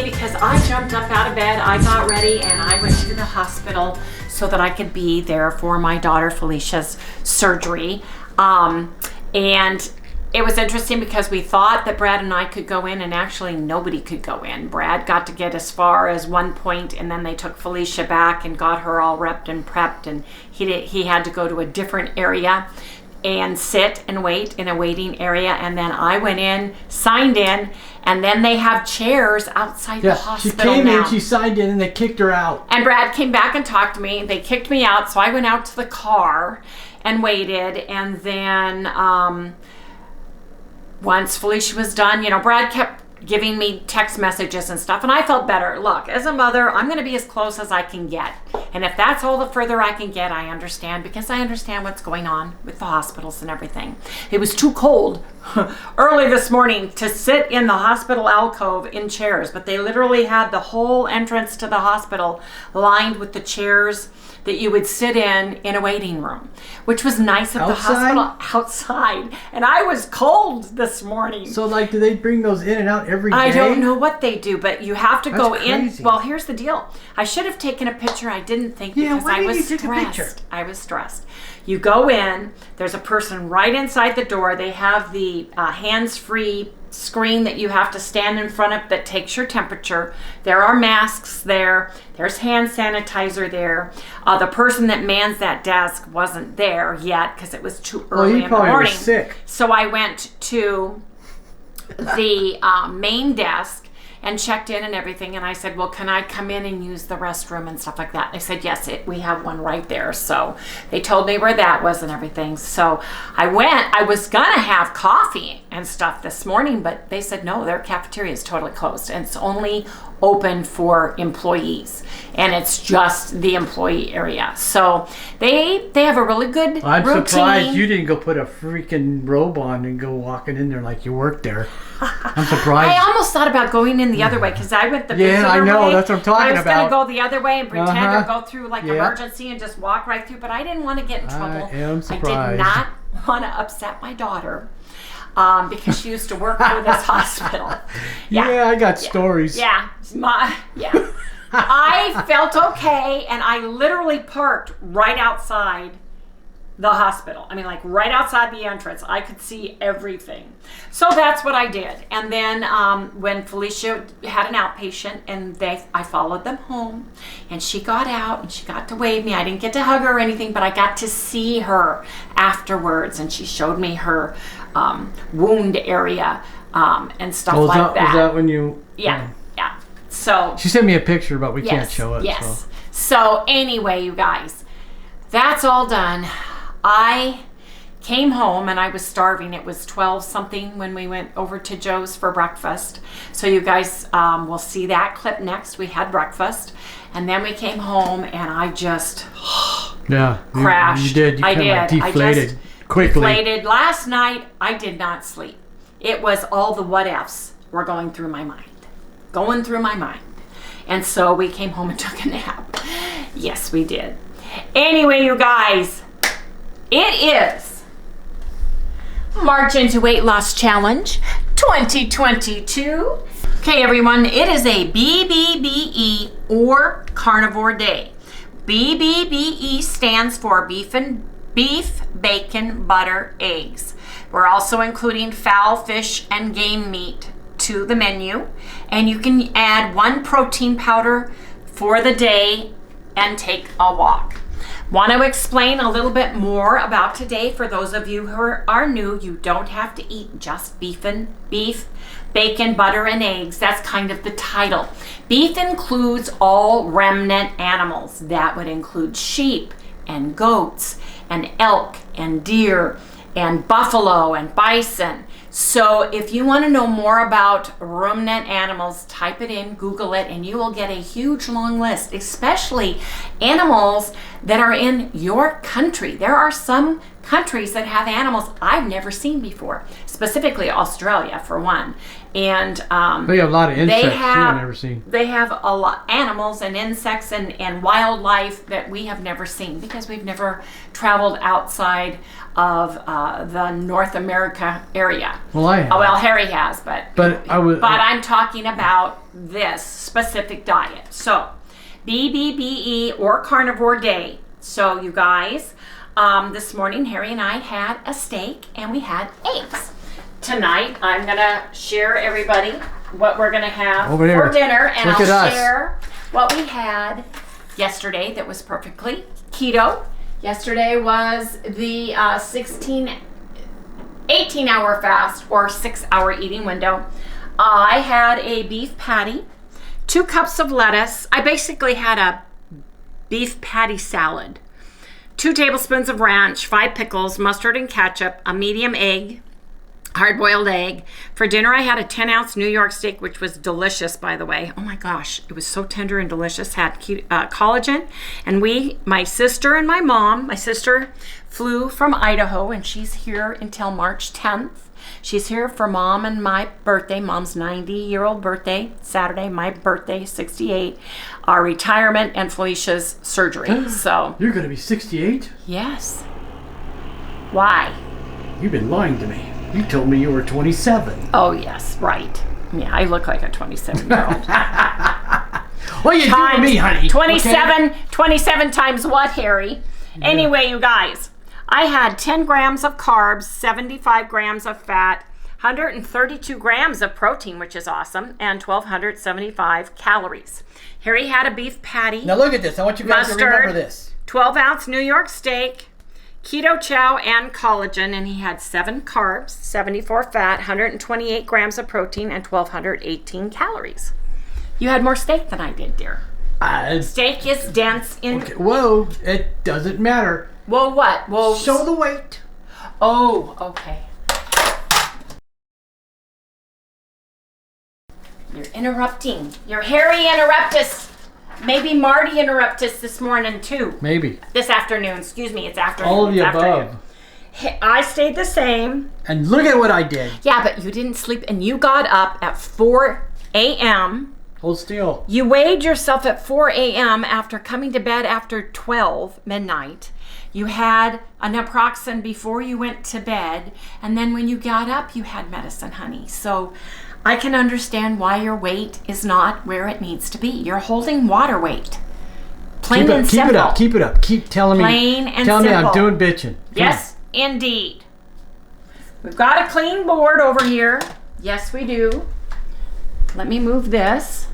day because I jumped up out of bed, I got ready, and I went to the hospital so that I could be there for my daughter Felicia's surgery. And it was interesting because we thought that Brad and I could go in, and actually nobody could go in. Brad got to get as far as one point, and then they took Felicia back and got her all repped and prepped, and he had to go to a different area and sit and wait in a waiting area. And then I went in, signed in, and then they have chairs outside the hospital. She came in, she signed in, and they kicked her out. And Brad came back and talked to me. They kicked me out, so I went out to the car and waited. And then once Felicia was done, Brad kept giving me text messages and stuff, and I felt better. Look, as a mother, I'm going to be as close as I can get. And if that's all the further I can get, I understand, because I understand what's going on with the hospitals and everything. It was too cold early this morning to sit in the hospital alcove in chairs, but they literally had the whole entrance to the hospital lined with the chairs that you would sit in a waiting room, which was nice of the hospital outside. And I was cold this morning. So, do they bring those in and out every day? I don't know what they do, but you have to go crazy. in. Well, here's the deal. I should have taken a picture. I didn't think because I was stressed. I was stressed. You go in, there's a person right inside the door. They have the hands-free screen that you have to stand in front of that takes your temperature. There are masks there. There's hand sanitizer there. The person that mans that desk wasn't there yet because it was too early in the morning. Was sick. So I went to the main desk and checked in and everything, and I said, well, can I come in and use the restroom and stuff like that? They said, yes, we have one right there. So they told me where that was and everything. So I went. I was gonna have coffee and stuff this morning, but they said no, their cafeteria is totally closed and it's only open for employees, and it's just the employee area. So they have a really good routine. I'm surprised you didn't go put a freaking robe on and go walking in there like you worked there. I'm surprised. I almost thought about going in the other way because I went the visitor I know way. that's what I'm talking about. I was going to go the other way and pretend or go through emergency and just walk right through, but I didn't want to get in trouble. I am surprised. I did not want to upset my daughter. Because she used to work for this hospital. Yeah, I got stories. I felt okay, and I literally parked right outside the hospital. I mean, right outside the entrance. I could see everything. So that's what I did. And then when Felicia had an outpatient, and I followed them home, and she got out, and she got to wave me. I didn't get to hug her or anything, but I got to see her afterwards, and she showed me her wound area and stuff like that. Was that when you... Yeah. So she sent me a picture, but we can't show it. Yes. So anyway, you guys, that's all done. I came home and I was starving. It was 12 something when we went over to Joe's for breakfast. So you guys will see that clip next. We had breakfast, and then we came home and I just crashed. You did. You deflated quickly. Deflated. Last night I did not sleep. It was all the what ifs were going through my mind. And so we came home and took a nap. Yes, we did. Anyway, you guys, it is March into Weight Loss Challenge 2022. Okay, everyone, it is a BBBE or carnivore day. BBBE stands for beef, bacon, butter, eggs. We're also including fowl, fish, and game meat to the menu, and you can add 1 protein powder for the day and take a walk. Want to explain a little bit more about today for those of you who are new. You don't have to eat just beef, bacon, butter, and eggs. That's kind of the title. Beef includes all remnant animals. That would include sheep and goats and elk and deer and buffalo and bison. So if you want to know more about ruminant animals, type it in, Google it, and you will get a huge long list, especially animals that are in your country. There are some countries that have animals I've never seen before, specifically Australia for one. And they have a lot of insects too I've never seen. They have a lot animals and insects and wildlife that we have never seen because we've never traveled outside of the North America area. Well, I have. Oh, well, Harry has, but I'm talking about this specific diet. So, BBBE or carnivore day. So, you guys, this morning Harry and I had a steak and we had eggs. Tonight, I'm going to share everybody what we're going to have for dinner, and I'll share what we had yesterday that was perfectly keto. Yesterday was the 18-hour fast or 6-hour eating window. I had a beef patty, 2 cups of lettuce. I basically had a beef patty salad, 2 tablespoons of ranch, 5 pickles, mustard and ketchup, a medium egg, hard-boiled egg. For dinner, I had a 10-ounce New York steak, which was delicious, by the way. Oh my gosh, it was so tender and delicious. Had collagen. And my sister and my mom, my sister flew from Idaho, and she's here until March 10th. She's here for Mom and my birthday. Mom's 90-year-old birthday, Saturday. My birthday, 68. Our retirement and Felicia's surgery. So you're going to be 68? Yes. Why? You've been lying to me. You told me you were 27. Oh, yes, right. Yeah, I look like a 27-year-old. What are you doing to me, honey? 27 times what, Harry? Yeah. Anyway, you guys, I had 10 grams of carbs, 75 grams of fat, 132 grams of protein, which is awesome, and 1,275 calories. Harry had a beef patty. Now look at this. I want you guys to remember this. 12-ounce New York steak, keto chow and collagen, and he had 7 carbs, 74 fat, 128 grams of protein, and 1,218 calories. You had more steak than I did, dear. Steak is dense in... Okay. Whoa, it doesn't matter. Well, what? Well, show the weight. Oh, okay. You're interrupting. You're Harry interruptus. Maybe Marty interrupted us this morning too. Maybe. This afternoon. Excuse me. It's afternoon. All of the above. I stayed the same. And look at what I did. Yeah, but you didn't sleep and you got up at 4 a.m. Hold still. You weighed yourself at 4 a.m. after coming to bed after 12 midnight. You had a naproxen before you went to bed. And then when you got up, you had medicine, honey. So I can understand why your weight is not where it needs to be. You're holding water weight. Plain and simple. Keep it up. Keep it up. Keep telling me. Plain and simple. Tell me I'm doing bitching. Yes, indeed. We've got a clean board over here. Yes, we do. Let me move this.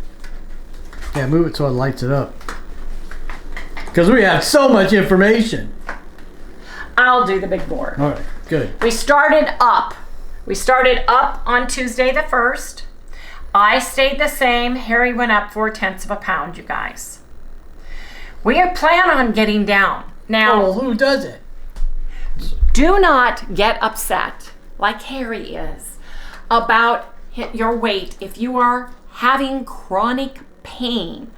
Yeah, move it so it lights it up. Because we have so much information. I'll do the big board. All right, good. We started up on Tuesday the 1st. I stayed the same. Harry went up 0.4 of a pound, you guys. We plan on getting down. Now, well, who does it? Do not get upset, like Harry is, about your weight if you are having chronic pain,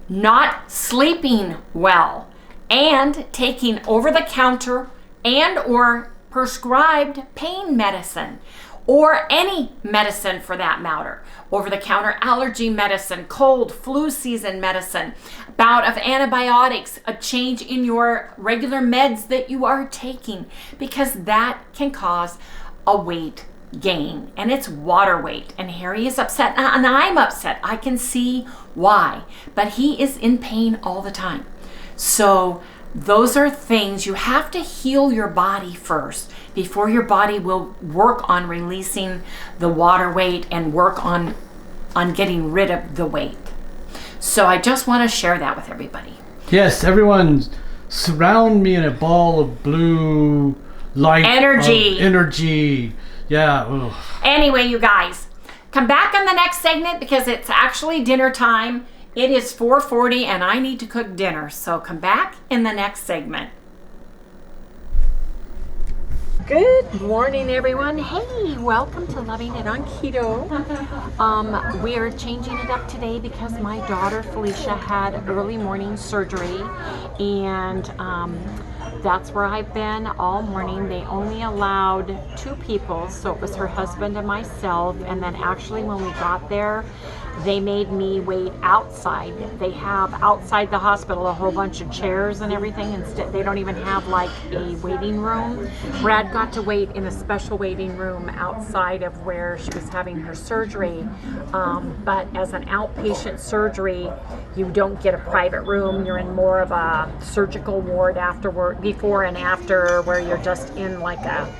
not sleeping well, and taking over-the-counter and or prescribed pain medicine, or any medicine for that matter, over-the-counter allergy medicine, cold, flu season medicine, bout of antibiotics, a change in your regular meds that you are taking, because that can cause a weight gain, and it's water weight. And Harry is upset, and I'm upset. I can see why, but he is in pain all the time. So those are things you have to heal your body first before your body will work on releasing the water weight and work on getting rid of the weight. So I just want to share that with everybody. Yes, everyone surround me in a ball of blue light. Energy. Yeah. Ugh. Anyway, you guys, come back in the next segment because it's actually dinner time. It is 4:40 and I need to cook dinner. So come back in the next segment. Good morning, everyone. Hey, welcome to Loving It on Keto. We are changing it up today because my daughter Felicia had early morning surgery, and that's where I've been all morning. They only allowed 2 people, so it was her husband and myself. And then actually when we got there, they made me wait outside. They have outside the hospital a whole bunch of chairs and everything. Instead, they don't even have like a waiting room. Brad got to wait in a special waiting room outside of where she was having her surgery. But as an outpatient surgery, you don't get a private room. You're in more of a surgical ward afterward, before and after, where you're just in like a,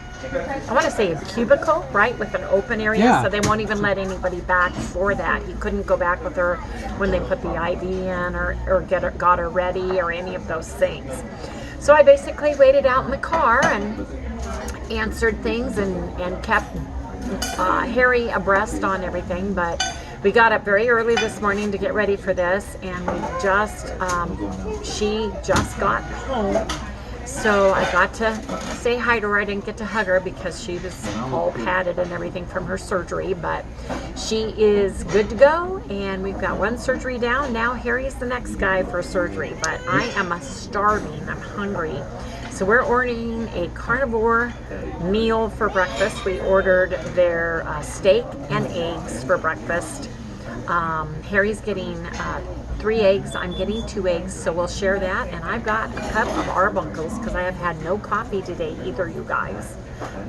I want to say a cubicle, right, with an open area. Yeah. So they won't even let anybody back for that. He couldn't go back with her when they put the IV in or got her ready or any of those things. So I basically waited out in the car and answered things and kept Harry abreast on everything. But we got up very early this morning to get ready for this, and we just, she just got home. So I got to say hi to her. I didn't get to hug her because she was all padded and everything from her surgery, but she is good to go, and we've got 1 surgery down. Now Harry's the next guy for surgery, but I am starving. I'm hungry. So we're ordering a carnivore meal for breakfast. We ordered their steak and eggs for breakfast. Harry's getting 3 eggs. I'm getting 2 eggs, so we'll share that. And I've got a cup of Arbuckles because I have had no coffee today either, you guys.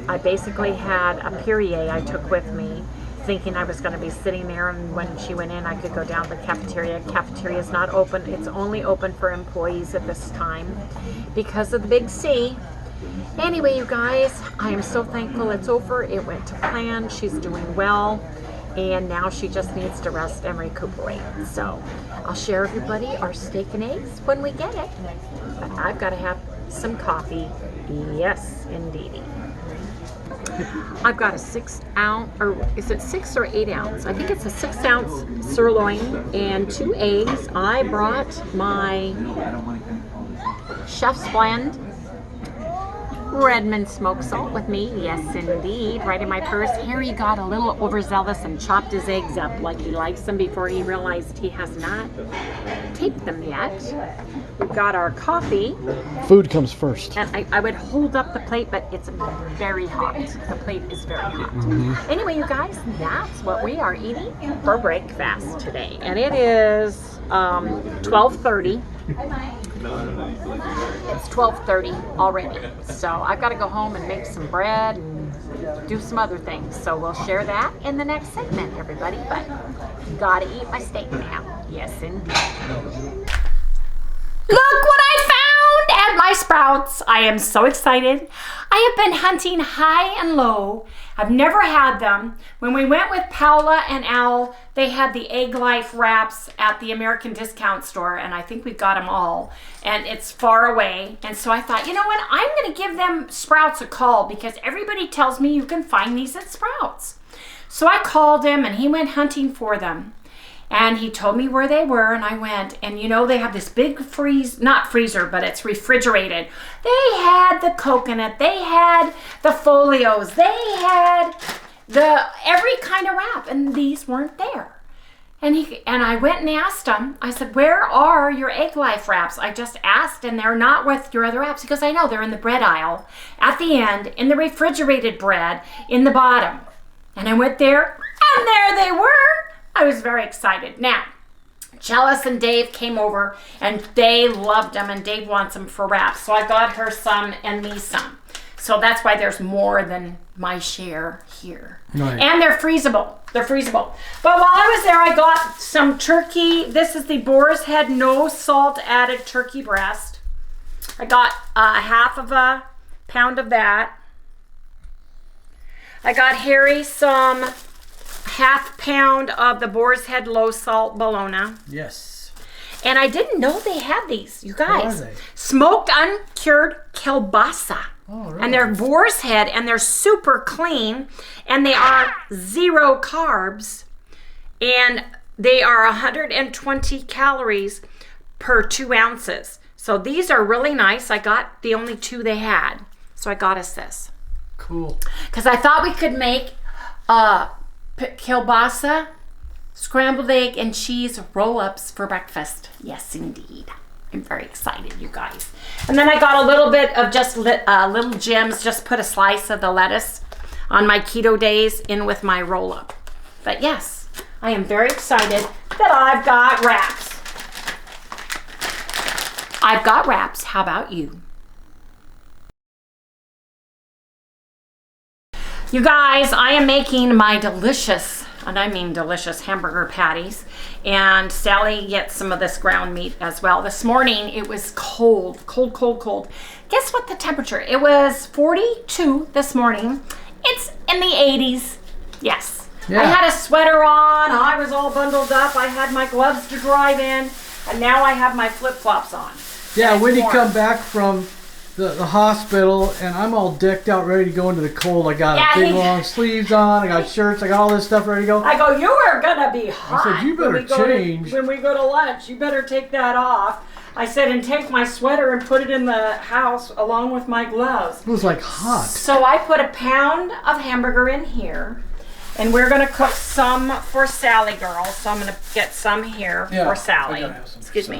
I basically had a Perrier I took with me, thinking I was going to be sitting there, and when she went in, I could go down to the cafeteria. Cafeteria is not open. It's only open for employees at this time because of the big C. Anyway, you guys, I am so thankful it's over. It went to plan. She's doing well. And now she just needs to rest and recuperate. So I'll share everybody our steak and eggs when we get it. But I've got to have some coffee. Yes, indeedy. I've got a 6 ounce, or is it 6 or 8 ounce? I think it's a 6 ounce sirloin and 2 eggs. I brought my Chef's Blend Redmond smoked salt with me. Yes, indeed. Right in my purse. Harry got a little overzealous and chopped his eggs up like he likes them before he realized he has not taped them yet. We've got our coffee. Food comes first. And I would hold up the plate, but it's very hot. The plate is very hot. Anyway, you guys, that's what we are eating for breakfast today. And it is 12:30. It's 12:30 already, so I've got to go home and make some bread and do some other things. So we'll share that in the next segment, everybody. But gotta eat my steak now. Yes, indeed. Look what I found at my Sprouts. I am so excited. I have been hunting high and low. I've never had them. When we went with Paula and Al, they had the Egg Life wraps at the American Discount Store, and I think we got them all, and it's far away. And so I thought, you know what, I'm going to give them Sprouts a call because everybody tells me you can find these at Sprouts. So I called him, and he went hunting for them. And he told me where they were, and I went, and you know, they have this big not freezer, but it's refrigerated. They had the coconut, they had the folios, they had every kind of wrap, and these weren't there. And I went and asked him, I said, where are your Egg Life wraps? I just asked, and they're not with your other wraps. He goes, I know, they're in the bread aisle, at the end, in the refrigerated bread, in the bottom. And I went there, and there they were. I was very excited. Now, Chalice and Dave came over, and they loved them, and Dave wants them for wraps. So I got her some and me some. So that's why there's more than my share here. Right. And they're freezable. They're freezable. But while I was there, I got some turkey. This is the Boar's Head no salt added turkey breast. I got half of a pound of that. I got Harry some half pound of the Boar's Head low salt bologna. Yes. And I didn't know they had these, you guys. What are they? Smoked uncured kielbasa. Oh, really? And they're Boar's Head, and they're super clean, and they are 0 carbs, and they are 120 calories per 2 ounces. So these are really nice. I got the only 2 they had, so I got us this. Cool. Because I thought we could make kielbasa, scrambled egg, and cheese roll-ups for breakfast. Yes, indeed. I'm very excited, you guys. And then I got a little bit of just little gems, just put a slice of the lettuce on my keto days in with my roll-up. But yes, I am very excited that I've got wraps. I've got wraps. How about you? You guys, I am making my delicious, and I mean delicious, hamburger patties. And Sally gets some of this ground meat as well. This morning, it was cold, cold, cold, cold. Guess what the temperature? It was 42 this morning. It's in the 80s. Yes. Yeah. I had a sweater on. I was all bundled up. I had my gloves to drive in. And now I have my flip-flops on. Yeah, Wendy come back from the hospital, and I'm all decked out, ready to go into the cold. I got big long sleeves on. I got shirts. I got all this stuff ready to go. I go, you are gonna be hot. I said, you better change. When we go to lunch, you better take that off. I said, and take my sweater and put it in the house along with my gloves. It was like hot. So I put a pound of hamburger in here, and we're gonna cook some for Sally girl. So I'm gonna get some here for Sally. Excuse me.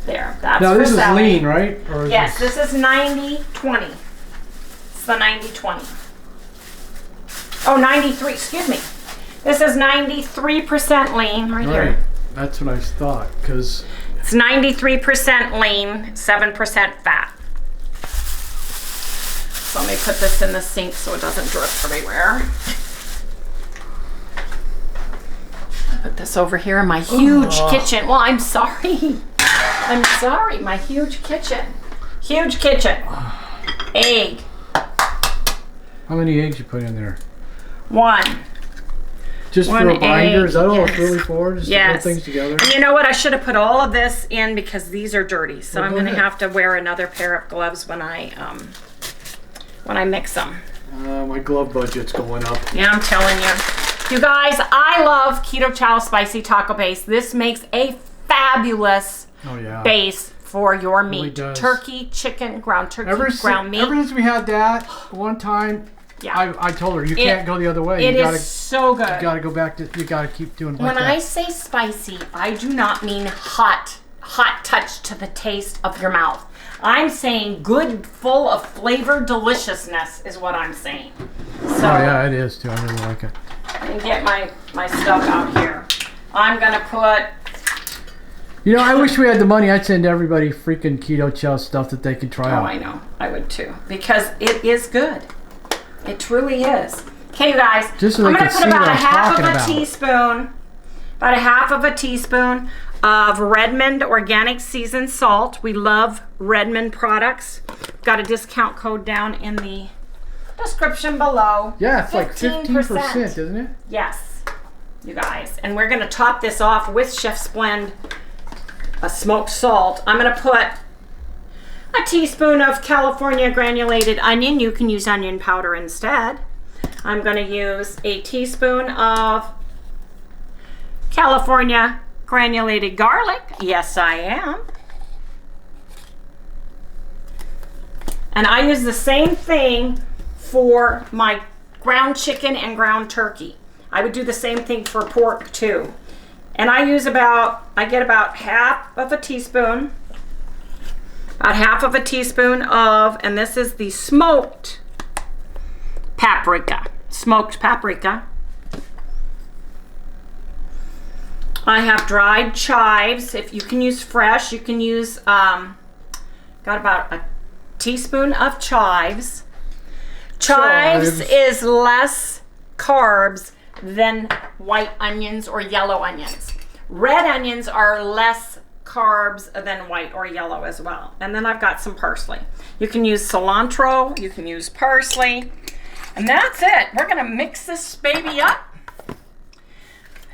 There, that's now this for is Sally. lean, right? Or yes, this is 90-20. It's the 90-20. Oh, 93, excuse me. This is 93% lean right here. That's what I thought, because it's 93% lean, 7% fat. So let me put this in the sink so it doesn't drip everywhere. Put this over here in my huge kitchen. Well, I'm sorry. I'm sorry, my huge kitchen. Huge kitchen. Egg. How many eggs you put in there? 1. Just for a binder? Is that all it's really for? Just to put things together? And you know what? I should have put all of this in because these are dirty. So I'm going to have to wear another pair of gloves when I mix them. My glove budget's going up. Yeah, I'm telling you. You guys, I love Keto Chow Spicy Taco Base. This makes a fabulous base for your meat. Really turkey, chicken, ground turkey, ground meat. Ever since we had that one time, I told her, you can't go the other way. It is so good. You gotta go back to, you gotta keep doing it like that. When I say spicy, I do not mean hot touch to the taste of your mouth. I'm saying good, full of flavor, deliciousness is what I'm saying. So, yeah, it is too. I really like it. And get my stuff out here. I'm gonna put. You know, I wish we had the money. I'd send everybody freaking Keto Chow stuff that they could try out. Oh, I know. I would too. Because it is good. It truly is. Okay, you guys. Just so I'm they going can to put see about what a I'm half talking of a about. teaspoon. About a half of a teaspoon of Redmond Organic Seasoned Salt. We love Redmond products. Got a discount code down in the description below. Yeah, it's like 15%, isn't it? Yes, you guys. And we're going to top this off with Chef's Blend smoked salt. I'm going to put a teaspoon of California granulated onion. You can use onion powder instead. I'm going to use a teaspoon of California granulated garlic. Yes, I am. And I use the same thing for my ground chicken and ground turkey. I would do the same thing for pork too. And I get about half of a teaspoon. About half of a teaspoon of, and this is the smoked paprika. Smoked paprika. I have dried chives. If you can use fresh, you can use, got about a teaspoon of chives. Chives is less carbs than white onions or yellow onions. Red onions are less carbs than white or yellow as well. And then I've got some parsley. You can use cilantro, you can use parsley, and that's it. We're gonna mix this baby up. I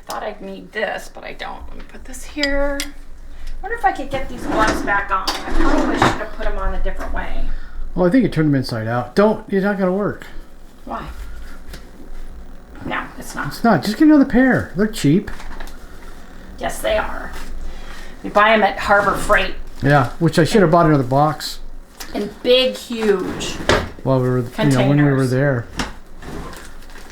thought I'd need this, but I don't. Let me put this here. I wonder if I could get these gloves back on. I probably should have put them on a different way. Well, I think you turn them inside out. It's not gonna work. Why? No, it's not. It's not. Just get another pair. They're cheap. Yes, they are. We buy them at Harbor Freight. Yeah, which I should have bought another box. In big, huge when we were there.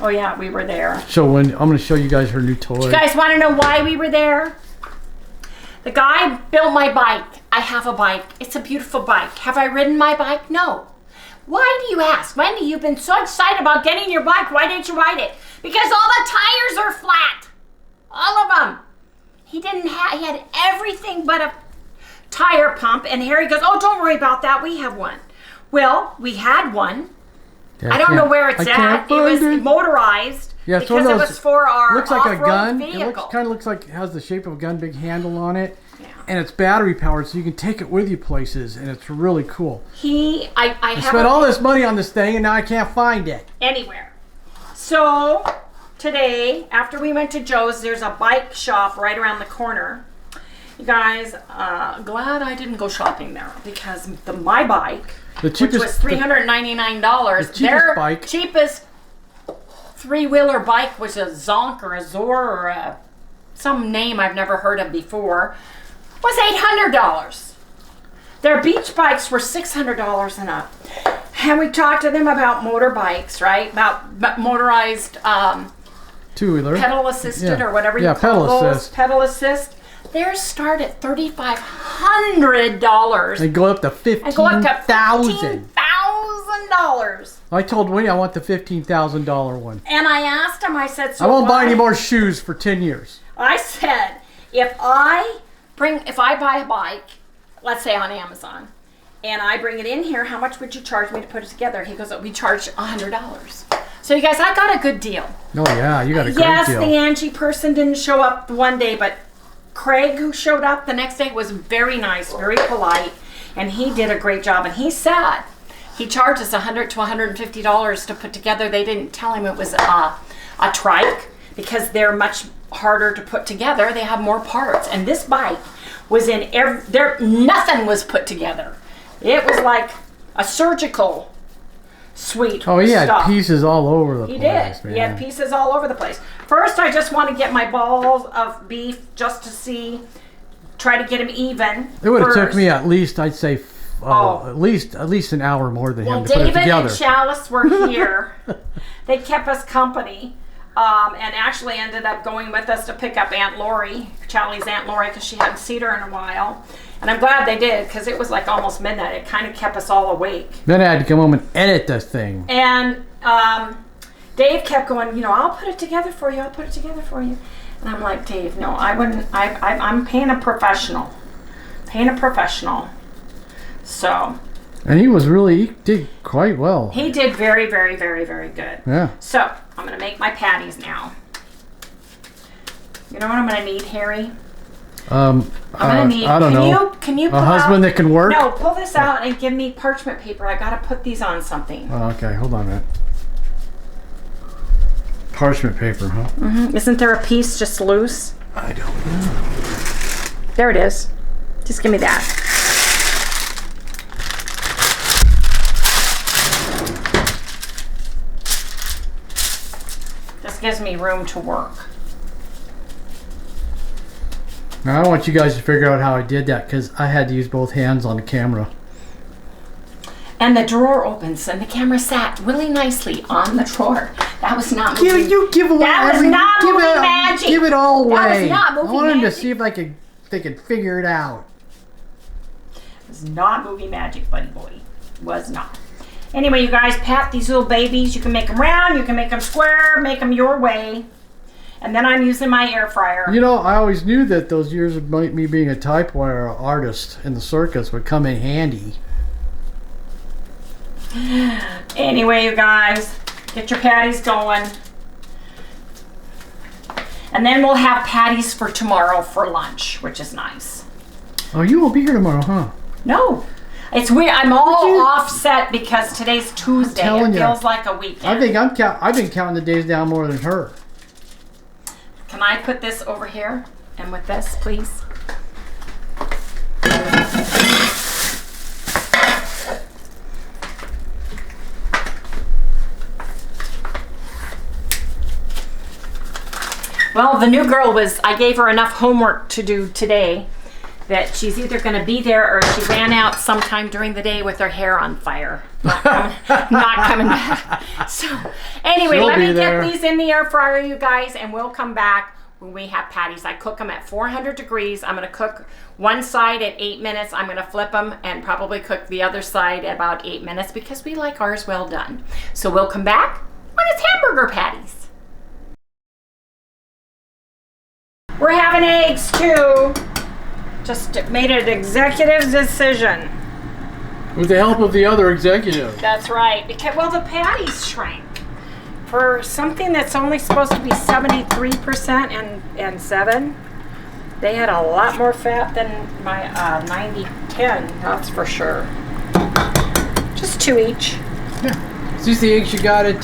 Oh yeah, we were there. So Wendy, I'm going to show you guys her new toy. You guys want to know why we were there? The guy built my bike. I have a bike. It's a beautiful bike. Have I ridden my bike? No. Why do you ask? Wendy, you've been so excited about getting your bike. Why didn't you ride it? Because all the tires are flat. All of them. He had everything but a tire pump. And Harry goes, oh, don't worry about that. We have one. Well, we had one. Yeah, I don't know where it's at. It was motorized. Yeah, it's because one of those, it was for our looks like a gun. vehicle. It kind of looks like it has the shape of a gun, big handle on it. Yeah. And it's battery powered, so you can take it with you places, and it's really cool. I spent all this money on this thing, and now I can't find it. Anywhere. So, today, after we went to Joe's, there's a bike shop right around the corner. You guys, glad I didn't go shopping there, because my bike, which was $399, their cheapest three-wheeler bike was a Zonk or a Zor or some name I've never heard of before, was $800. Their beach bikes were $600 and up. And we talked to them about motorbikes, right? About motorized two-wheeler, pedal assisted or whatever you call those. Pedal assist. Theirs start at $3,500. They go up to $15,000. I told Wendy I want the $15,000 one. And I asked him, I said, so I won't buy any more shoes for 10 years. I said, if I buy a bike, let's say on Amazon, and I bring it in here, how much would you charge me to put it together? He goes, we charge $100. So you guys, I got a good deal. Oh yeah, you got a great deal. Yes, the Angie person didn't show up one day, but Craig, who showed up the next day, was very nice, very polite, and he did a great job. And he said he charged us $100 to $150 to put together. They didn't tell him it was a trike because they're much harder to put together. They have more parts. And this bike was in nothing was put together. It was like a surgical suite. Oh, he had pieces all over the place. He did. Man. He had pieces all over the place. First, I just want to get my balls of beef just to try to get them even. It would have took me at least, I'd say, at least an hour more than him to put it together. David and Chalice were here. They kept us company. And actually ended up going with us to pick up Aunt Lori, Charlie's Aunt Lori, because she hadn't seen her in a while. And I'm glad they did, because it was like almost midnight. It kind of kept us all awake. Then I had to come home and edit this thing. And Dave kept going, I'll put it together for you. I'll put it together for you. And I'm like, Dave, no, I wouldn't. I'm paying a professional. So. And he did quite well. He did very, very, very, very good. Yeah. So, I'm going to make my patties now. You know what I'm going to need, Harry? I'm going to need, I don't know. Can you pull a husband that can work? No, pull this out and give me parchment paper. I got to put these on something. Oh, okay, hold on a minute. Parchment paper, huh? Mm-hmm. Isn't there a piece just loose? I don't know. There it is. Just give me that. Gives me room to work. Now I want you guys to figure out how I did that, because I had to use both hands on the camera. And the drawer opens and the camera sat really nicely on the drawer. That was not movie. Give away. That was not movie magic. Give it all away. That was not movie magic. I wanted to see if they could figure it out. It was not movie magic, buddy boy. It was not. Anyway, you guys, pat these little babies. You can make them round, you can make them square, make them your way. And then I'm using my air fryer. I always knew that those years of me being a typewriter artist in the circus would come in handy. Anyway, you guys, get your patties going. And then we'll have patties for tomorrow for lunch, which is nice. Oh, you won't be here tomorrow, huh? No. It's weird. I'm all offset because today's Tuesday. It feels like a weekend. I think I've been counting the days down more than her. Can I put this over here and with this, please? Well, the new girl I gave her enough homework to do today. that she's either going to be there or she ran out sometime during the day with her hair on fire. Not coming back. So anyway, let me get these in the air fryer, you guys, and we'll come back when we have patties. I cook them at 400 degrees. I'm going to cook one side at 8 minutes. I'm going to flip them and probably cook the other side at about 8 minutes because we like ours well done. So we'll come back when it's hamburger patties. We're having eggs too. Just made an executive decision. With the help of the other executive. That's right. Because, well, the patties shrank. For something that's only supposed to be 73% and 7, they had a lot more fat than my 90-10, that's for sure. Just 2 each. Yeah. Is these the eggs you got at...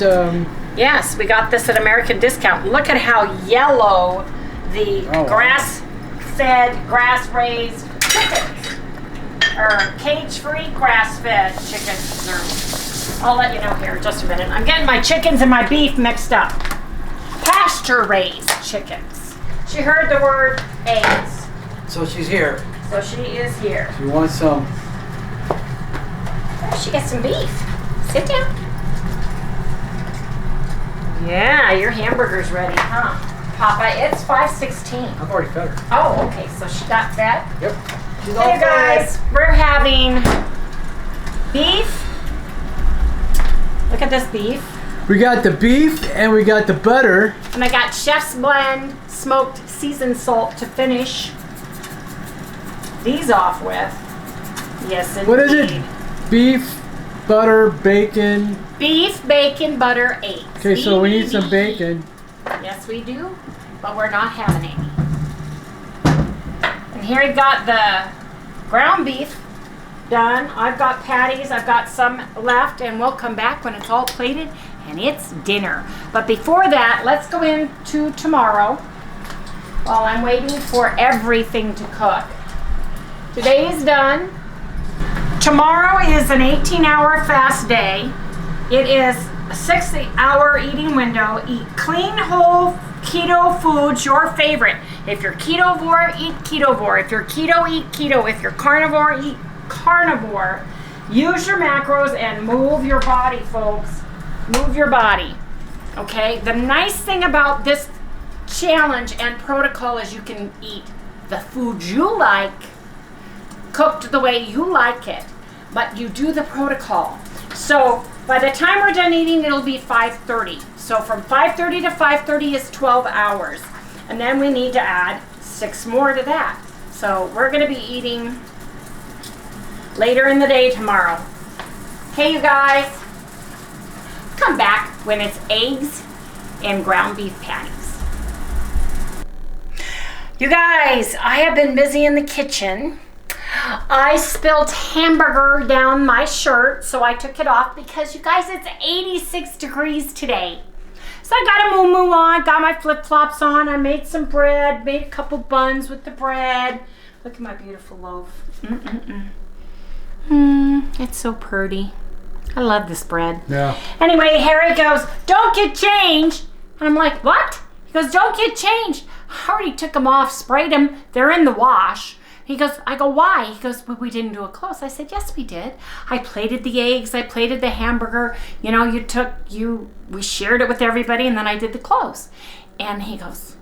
Yes, we got this at American Discount. Look at how yellow the grass-fed, grass-raised chickens, or cage-free grass-fed chickens are. I'll let you know here in just a minute. I'm getting my chickens and my beef mixed up. Pasture-raised chickens. She heard the word eggs. So she's here. So she is here. She wants some. Oh, she gets some beef. Sit down. Yeah, your hamburger's ready, huh? Papa, it's 5:16. I've already fed her. Oh, okay, so she got fed? Yep. She's all hey guys, we're having beef. Look at this beef. We got the beef and we got the butter. And I got Chef's Blend smoked seasoned salt to finish these off with. Yes, indeed. What is it? Beef, butter, bacon. Beef, bacon, butter, eggs. Okay, so we need some bacon. Yes, we do, but we're not having any. And here we got the ground beef done. I've got patties. I've got some left, and we'll come back when it's all plated, and it's dinner. But before that, let's go into tomorrow while I'm waiting for everything to cook. Today is done. Tomorrow is an 18-hour fast day. It is a 6-hour eating window. Eat clean, whole keto foods, your favorite. If you're ketovore, eat ketovore. If you're keto, eat keto. If you're carnivore, eat carnivore. Use your macros and move your body, folks. Move your body. Okay? The nice thing about this challenge and protocol is you can eat the food you like, cooked the way you like it, but you do the protocol. So by the time we're done eating, it'll be 5:30. So from 5:30 to 5:30 is 12 hours. And then we need to add 6 more to that. So we're going to be eating later in the day tomorrow. Hey, you guys. Come back when it's eggs and ground beef patties. You guys, I have been busy in the kitchen. I spilled hamburger down my shirt, so I took it off because, you guys, it's 86 degrees today. So I got a moo-moo on, got my flip-flops on, I made some bread, made a couple buns with the bread. Look at my beautiful loaf. It's so pretty. I love this bread. Yeah. Anyway, Harry goes, don't get changed. And I'm like, what? He goes, don't get changed. I already took them off, sprayed them. They're in the wash. He goes, I go, why? He goes, well, we didn't do it close. I said, yes, we did. I plated the eggs. I plated the hamburger. You know, we shared it with everybody, and then I did the close. And he goes,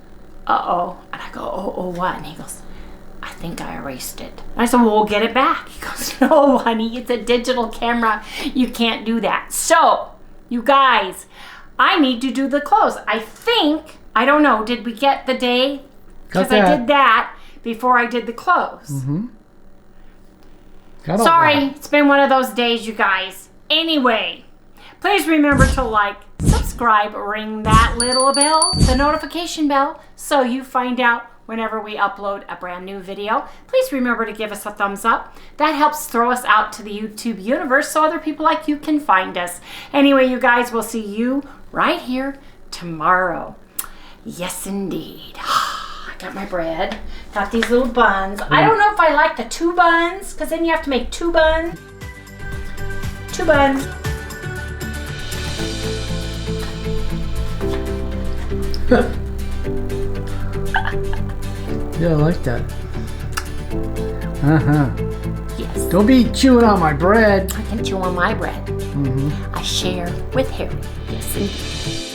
uh-oh. And I go, oh, what? And he goes, I think I erased it. And I said, well, we'll get it back. He goes, no, honey, it's a digital camera. You can't do that. So, you guys, I need to do the close. I don't know, did we get the day? Because I did that before I did the close. Sorry, it's been one of those days, you guys. Anyway, please remember to like, subscribe, ring that little bell, the notification bell, so you find out whenever we upload a brand new video. Please remember to give us a thumbs up. That helps throw us out to the YouTube universe so other people like you can find us. Anyway, you guys, we'll see you right here tomorrow. Yes, indeed. I got my bread. Got these little buns. I don't know if I like the 2 buns, because then you have to make 2 buns. 2 buns. Yeah, I like that. Yes. Don't be chewing on my bread. I can chew on my bread. I share with Harry. Yes, indeed.